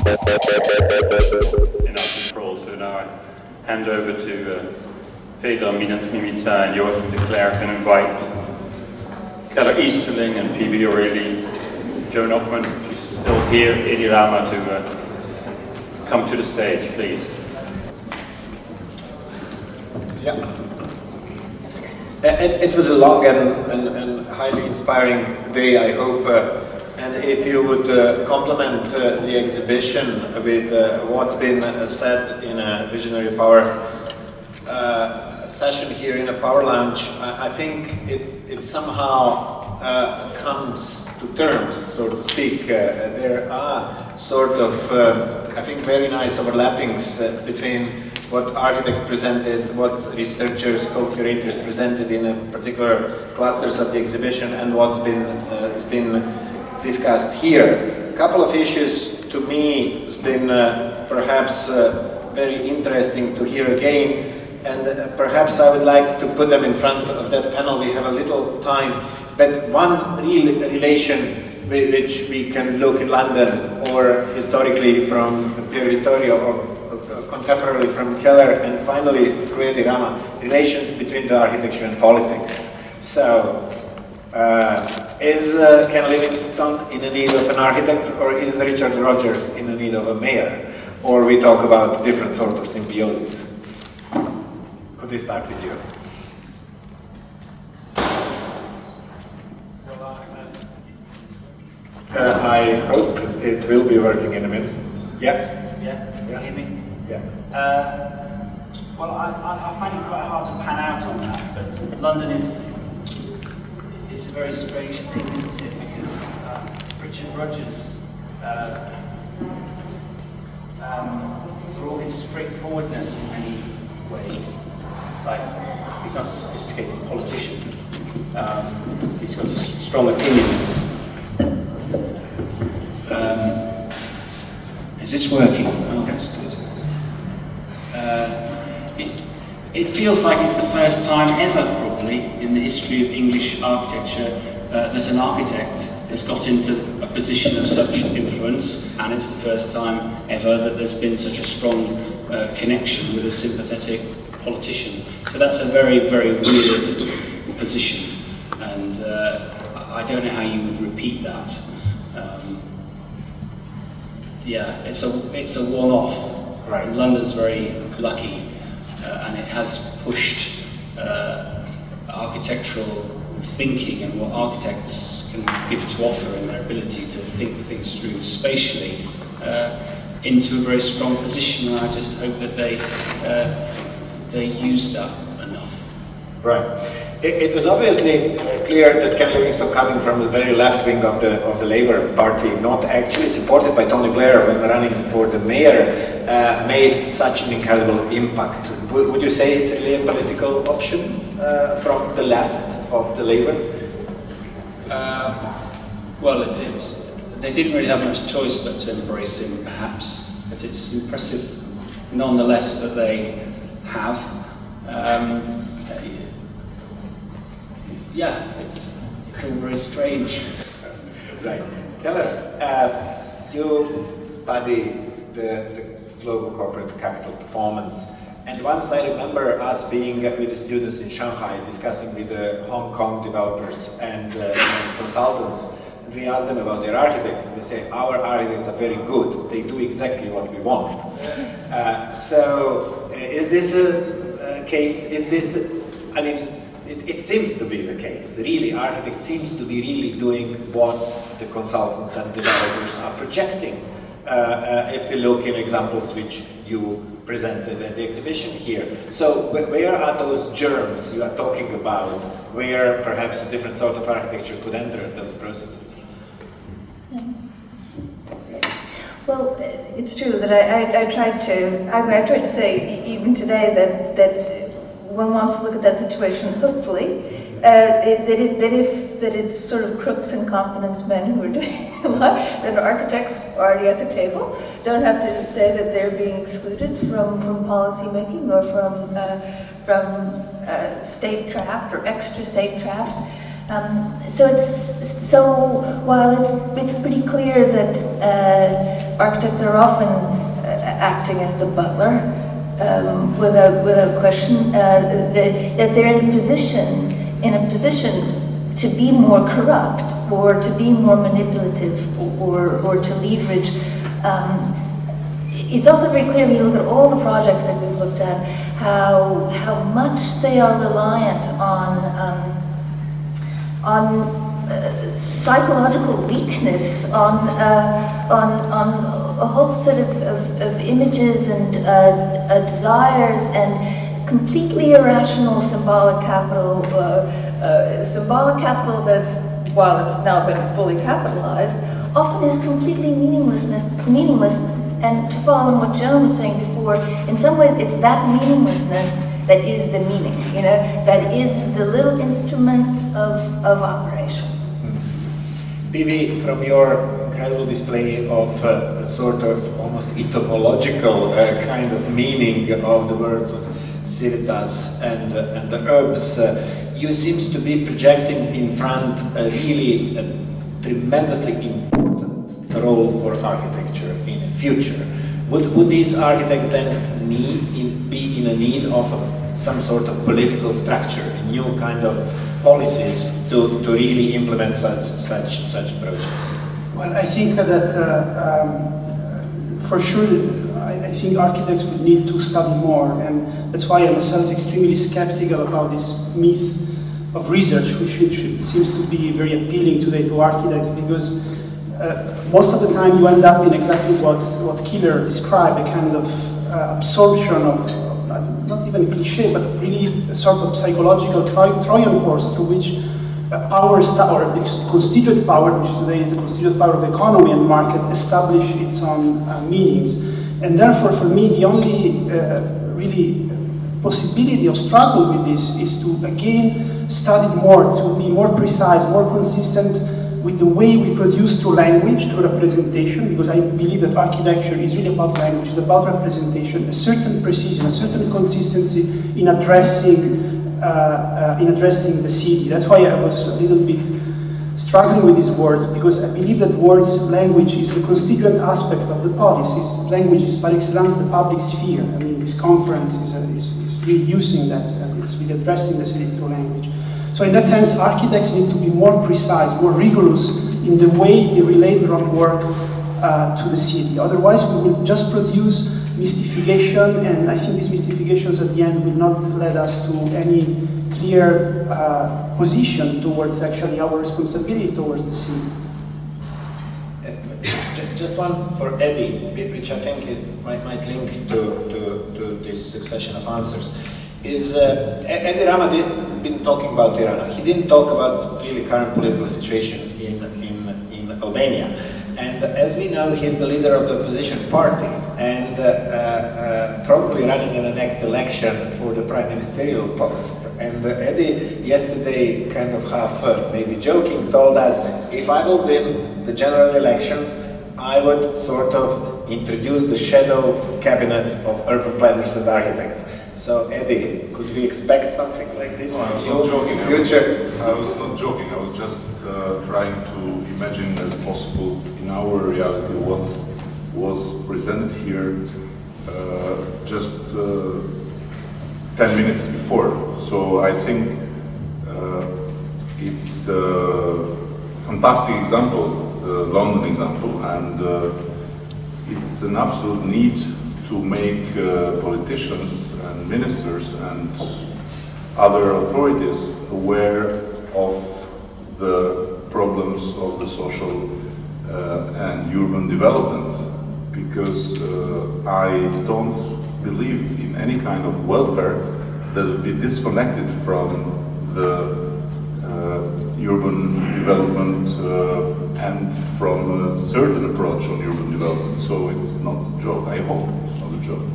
in our control. So now I hand over to Vedra Mimica and Joachim de Klerk and invite Keller Easterling and P.B. O'Reilly, Joan Ockman, she's still here, Edi Rama, to come to the stage, please. Yeah. It was a long and highly inspiring day, I hope. And if you would complement the exhibition with what's been said in a Visionary Power session here in a Power Lounge, I think it somehow comes to terms, so to speak. There are sort of, I think, very nice overlappings between what architects presented, what researchers, co-curators presented in a particular clusters of the exhibition, and what's been discussed here. A couple of issues to me has been perhaps very interesting to hear again, and perhaps I would like to put them in front of that panel. We have a little time, but one real relation which we can look in London, or historically from Pier Vittorio, or contemporarily from Keller, and finally through Edi Rama, relations between the architecture and politics. So, is Ken Livingstone in the need of an architect, or is Richard Rogers in the need of a mayor? Or we talk about different sort of symbiosis? Could we start with you? I hope it will be working in a minute. Yeah? Yeah? Can you hear me? Yeah. Well, I find it quite hard to pan out on that, but London is a very strange thing, isn't it? Because Richard Rogers, for all his straightforwardness in many ways, like he's not a sophisticated politician, he's got strong opinions. Is this working? Oh, that's good. It feels like it's the first time ever, probably, in the history of English architecture that an architect has got into a position of such influence, and it's the first time ever that there's been such a strong connection with a sympathetic politician. So that's a very, very weird position, and I don't know how you would repeat that. Yeah, it's a one-off. Right. London's very lucky, and it has pushed architectural thinking and what architects can give to offer in their ability to think things through spatially into a very strong position. And I just hope that they use that enough. Right. It was obviously clear that Ken Livingstone, coming from the very left wing of the Labour Party, not actually supported by Tony Blair when running for the mayor, made such an incredible impact. Would you say it's really a political option from the left of the Labour? Well, they didn't really have much choice but to embrace him, perhaps. But it's impressive, nonetheless, that they have. Yeah, it's all very strange. Right. Keller, you study the global corporate capital performance, and once I remember us being with the students in Shanghai discussing with the Hong Kong developers and consultants, and we asked them about their architects, and they say, our architects are very good, they do exactly what we want. So, is this a case, is this, I mean, it seems to be the case. Really, architects seems to be really doing what the consultants and developers are projecting. If you look in examples which you presented at the exhibition here. So where are those germs you are talking about, where perhaps a different sort of architecture could enter those processes? Well, it's true that I tried to say even today that one wants to look at that situation hopefully, that it's sort of crooks and confidence men who are doing a lot, that architects already at the table don't have to say that they're being excluded from policy making or from statecraft or extra statecraft. So while it's pretty clear that architects are often acting as the butler, without question, that they're in a position to be more corrupt or to be more manipulative or to leverage. It's also very clear when you look at all the projects that we've looked at how much they are reliant on psychological weakness, on a whole set of images and desires and completely irrational symbolic capital that's, while it's now been fully capitalized, often is completely meaningless. And to follow on what Joan was saying before, in some ways it's that meaninglessness that is the meaning, that is the little instrument of operation. Bibi, from your incredible display of a sort of almost etymological kind of meaning of the words of civitas and the herbs, you seems to be projecting in front a tremendously important role for architecture in the future. Would these architects then be in a need of some sort of political structure, a new kind of policies to really implement such projects? Well, I think that for sure, I think architects would need to study more, and that's why I'm myself extremely skeptical about this myth of research, which seems to be very appealing today to architects, because most of the time you end up in exactly what Killer described, a kind of absorption of not even cliche, but really a sort of psychological Trojan horse through which power, or the constituent power, which today is the constituent power of economy and market, establish its own meanings. And therefore, for me, the only really possibility of struggle with this is to again study more, to be more precise, more consistent with the way we produce through language, through representation, because I believe that architecture is really about language, it's about representation, a certain precision, a certain consistency in addressing the city. That's why I was a little bit struggling with these words, because I believe that language is the constituent aspect of the policies. Language is par excellence the public sphere. I mean, this conference is really using that, and it's really addressing the city through language. So in that sense, architects need to be more precise, more rigorous in the way they relate their own work to the city. Otherwise, we will just produce mystification, and I think these mystifications at the end will not lead us to any clear position towards actually our responsibility towards the city. Just one for Eddie, which I think it might link to this succession of answers. Is Eddie Rama been talking about Tirana. He didn't talk about really current political situation in Albania. And as we know, he's the leader of the opposition party and probably running in the next election for the prime ministerial post. And Eddie yesterday, kind of half maybe joking, told us, if I will win the general elections, I would sort of introduce the shadow cabinet of urban planners and architects. So Eddie, could we expect something like this from you in the future? I was not joking, I was just trying to imagine as possible in our reality what was presented here just 10 minutes before. So I think it's a fantastic example, the London example, and it's an absolute need to make politicians and ministers and other authorities aware of the problems of the social and urban development, because I don't believe in any kind of welfare that would be disconnected from the urban development and from a certain approach on urban development. So it's not a joke, I hope it's not a joke.